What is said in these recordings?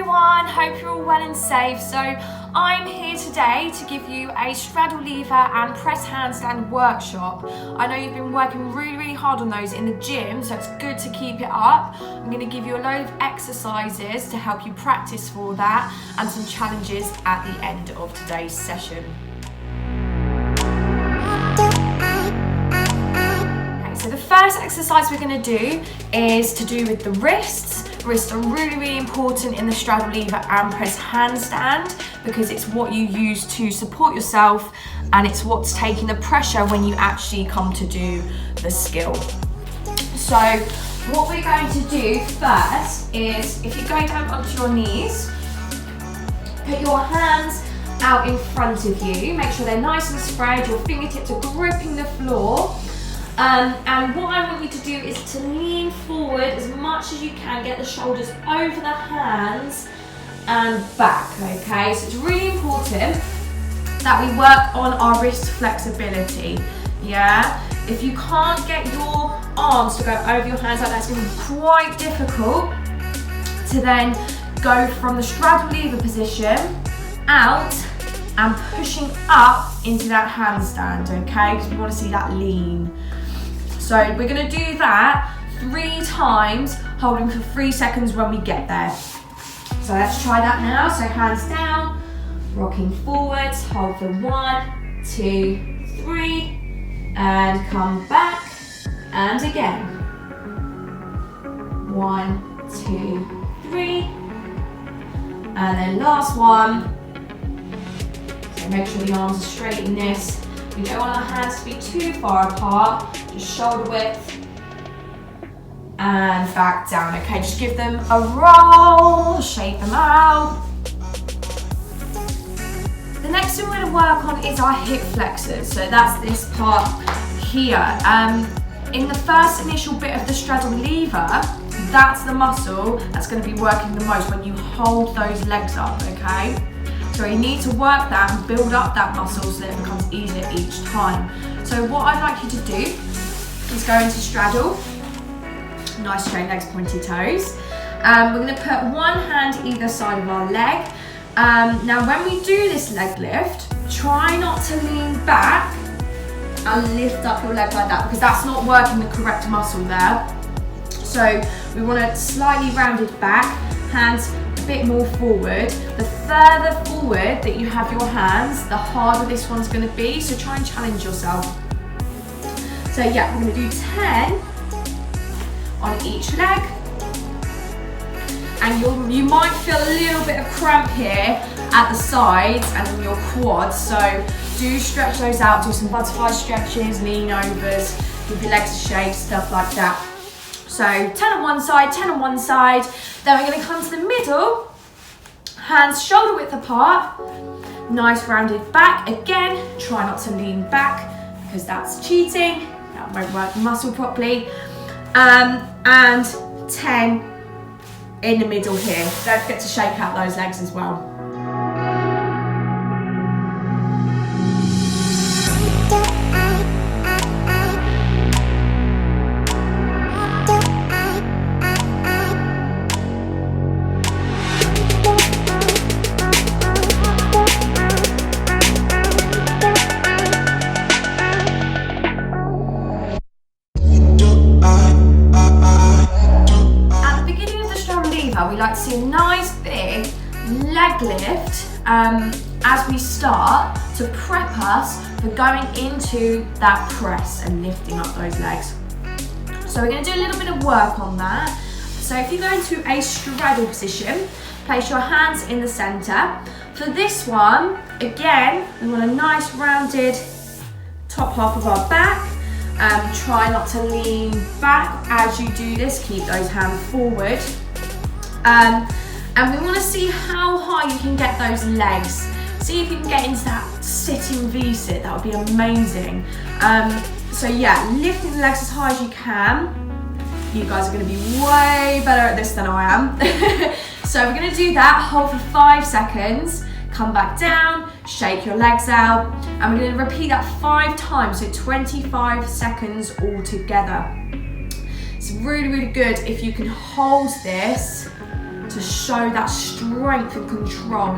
everyone, hope you're all well and safe. So I'm here today to give you a straddle lever and press handstand workshop. I know you've been working really hard on those in the gym, so it's good to keep it up. I'm going to give you a load of exercises to help you practice for that and some challenges at the end of today's session. So the first exercise we're going to do is to do with the wrists. Wrists are really important in the straddle lever and press handstand because it's what you use to support yourself and it's what's taking the pressure when you actually come to do the skill. So what we're going to do first is, if you go down onto your knees, put your hands out in front of you, make sure they're nice and spread, your fingertips are gripping the floor. And what I want you to do is to lean forward as much as you can, get the shoulders over the hands and back, okay? So it's really important that we work on our wrist flexibility, yeah? If you can't get your arms to go over your hands like that, it's going to be quite difficult to then go from the straddle lever position out and pushing up into that handstand, okay? Because we want to see that lean. So we're going to do that 3 times, holding for 3 seconds when we get there. So let's try that now. So hands down, rocking forwards, hold for 1, 2, 3, and come back, and again. 1, 2, 3, and then last one. So make sure the arms are straight in this. We don't want our hands to be too far apart, just shoulder width and back down. Okay, just give them a roll, shake them out. The next thing we're going to work on is our hip flexors. So that's this part here. In the first initial bit of the straddle lever, that's the muscle that's going to be working the most when you hold those legs up, okay? So you need to work that and build up that muscle so that it becomes easier each time. So what I'd like you to do is go into straddle. Nice straight legs, pointy toes. We're going to put one hand either side of our leg. Now when we do this leg lift, try not to lean back and lift up your leg like that because that's not working the correct muscle there. So we want it slightly rounded back, hands a bit more forward. The further forward that you have your hands, the harder this one's going to be, so try and challenge yourself. So yeah, we're going to do 10 on each leg, and you might feel a little bit of cramp here at the sides and in your quads, so do stretch those out, do some butterfly stretches, lean overs, give your legs a shake, stuff like that. So 10 on one side, 10 on one side. Then we're going to come to the middle, hands shoulder width apart, nice rounded back. Again, try not to lean back because that's cheating, that won't work the muscle properly. And 10 in the middle here. Don't forget to shake out those legs as well. We like to see a nice big leg lift as we start to prep us for going into that press and lifting up those legs. So we're going to do a little bit of work on that. So if you go into a straddle position, place your hands in the center. For this one, again, we want a nice rounded top half of our back. Try not to lean back as you do this, keep those hands forward. And we want to see how high you can get those legs. See if you can get into that sitting V-sit, that would be amazing. So yeah, lifting the legs as high as you can. You guys are going to be way better at this than I am. So we're going to do that, hold for 5 seconds, come back down, shake your legs out, and we're going to repeat that 5 times, so 25 seconds all together. It's really good if you can hold this to show that strength and control.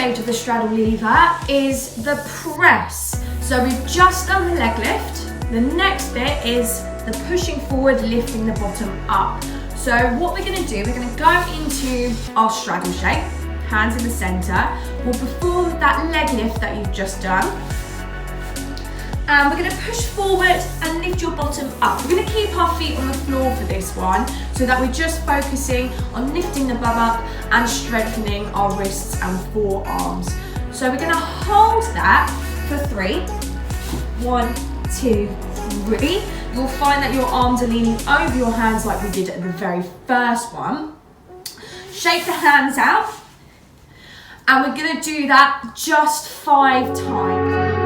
Of the straddle lever is the press. So we've just done the leg lift. The next bit is the pushing forward, lifting the bottom up. So what we're going to do, we're going to go into our straddle shape, hands in the center. We'll perform that leg lift that you've just done. And we're going to push forward and lift your bottom up. We're going to keep our feet on the floor for this one so that we're just focusing on lifting the bum up and strengthening our wrists and forearms. So we're going to hold that for 3. 1, 2, 3. You'll find that your arms are leaning over your hands like we did at the very first one. Shake the hands out. And we're going to do that just 5 times.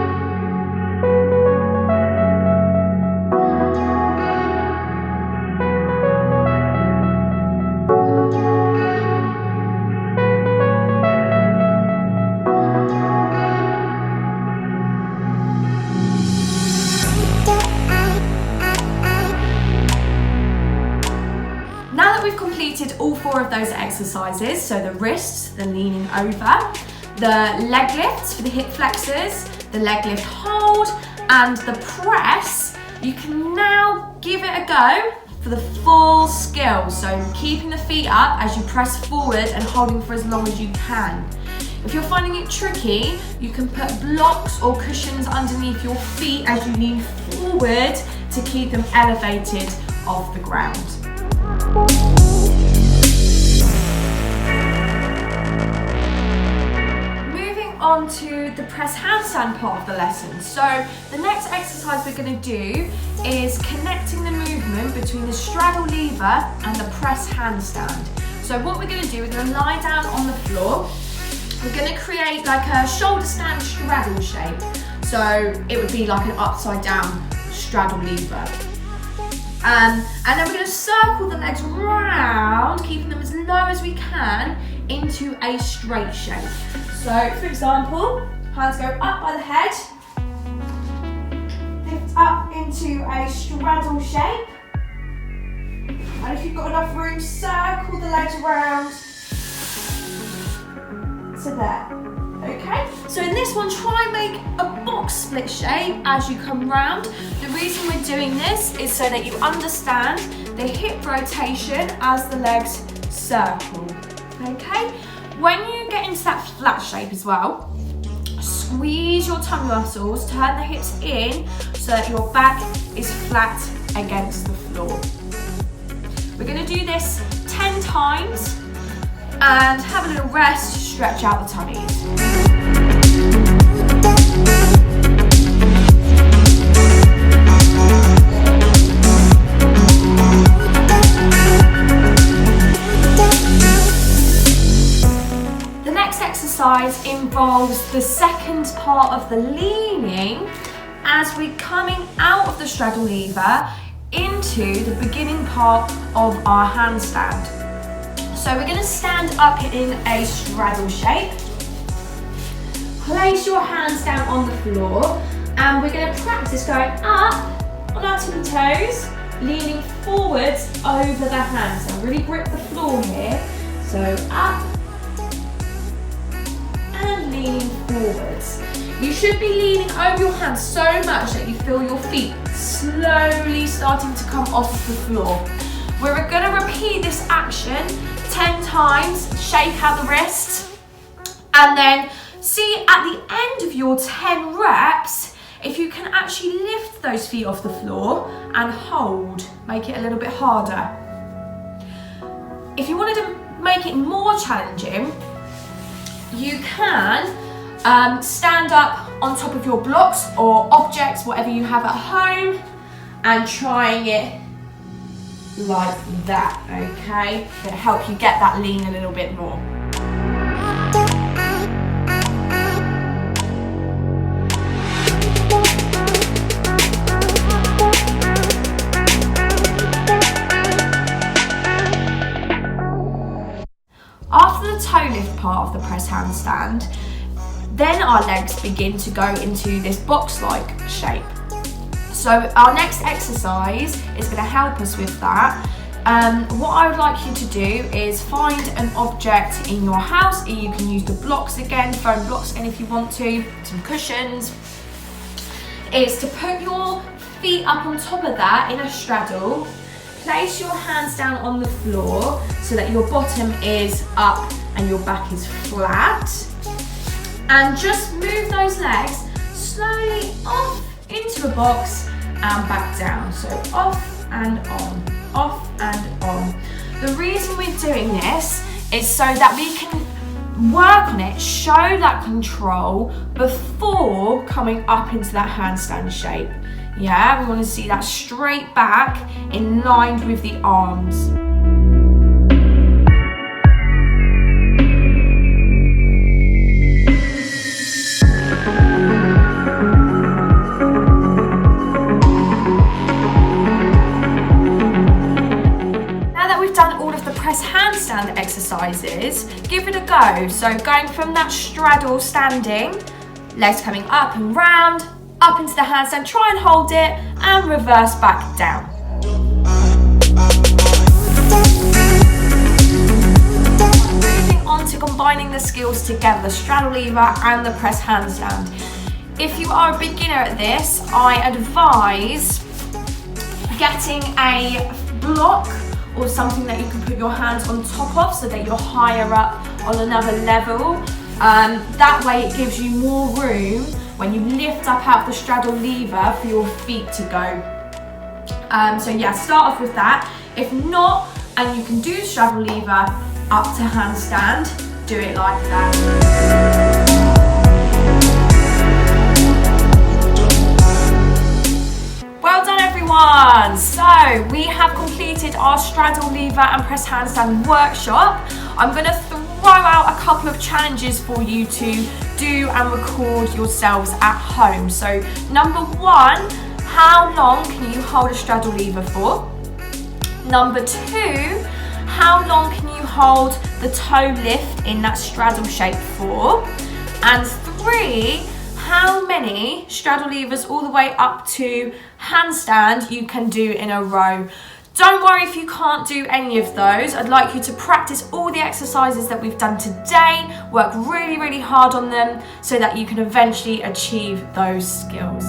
All 4 of those exercises, so the wrists, the leaning over, the leg lifts for the hip flexors, the leg lift hold, and the press, you can now give it a go for the full skill. So keeping the feet up as you press forward and holding for as long as you can. If you're finding it tricky, you can put blocks or cushions underneath your feet as you lean forward to keep them elevated off the ground. On to the press handstand part of the lesson. So the next exercise we're going to do is connecting the movement between the straddle lever and the press handstand. So what we're going to do, we're going to lie down on the floor. We're going to create like a shoulder stand straddle shape. So it would be like an upside down straddle lever. And then we're going to circle the legs round, keeping them as low as we can into a straight shape. So, for example, hands go up by the head, lift up into a straddle shape, and if you've got enough room, circle the legs around to there. Okay, so in this one, try and make a box split shape as you come round. The reason we're doing this is so that you understand the hip rotation as the legs circle. Okay, when you get into that flat shape as well, squeeze your tummy muscles, turn the hips in so that your back is flat against the floor. We're going to do this 10 times and have a little rest, stretch out the tummies. Exercise involves the second part of the leaning as we're coming out of the straddle lever into the beginning part of our handstand. So we're going to stand up in a straddle shape. Place your hands down on the floor and we're going to practice going up on our tippy toes, leaning forwards over the hands. So really grip the floor here. So up and leaning forwards. You should be leaning over your hands so much that you feel your feet slowly starting to come off the floor. We're going to repeat this action 10 times, shake out the wrists, and then see at the end of your 10 reps if you can actually lift those feet off the floor and hold. Make it a little bit harder. If you wanted to make it more challenging, you can stand up on top of your blocks or objects, whatever you have at home, and trying it like that, okay? It'll help you get that lean a little bit more. After the toe lift part of the press handstand, then our legs begin to go into this box-like shape. So our next exercise is going to help us with that. What I would like you to do is find an object in your house. You can use the blocks again, foam blocks again if you want to, some cushions. Is to put your feet up on top of that in a straddle. Place your hands down on the floor so that your bottom is up and your back is flat. And just move those legs slowly off into a box and back down. So off and on, off and on. The reason we're doing this is so that we can work on it, show that control before coming up into that handstand shape. Yeah, we want to see that straight back in line with the arms. Now that we've done all of the press handstand exercises, give it a go. So going from that straddle standing, legs coming up and round, up into the handstand, try and hold it, and reverse back down. Moving on to combining the skills together, the straddle lever and the press handstand. If you are a beginner at this, I advise getting a block or something that you can put your hands on top of so that you're higher up on another level. That way it gives you more room when you lift up out the straddle lever for your feet to go. So yeah, start off with that. If not, and you can do straddle lever up to handstand, do it like that. Well done everyone! So we have completed our straddle lever and press handstand workshop. I'm going to throw out a couple of challenges for you to do and record yourselves at home. So number one, how long can you hold a straddle lever for? Number two, how long can you hold the toe lift in that straddle shape for? And three, how many straddle levers all the way up to handstand you can do in a row. Don't worry if you can't do any of those. I'd like you to practice all the exercises that we've done today, work really, really hard on them so that you can eventually achieve those skills.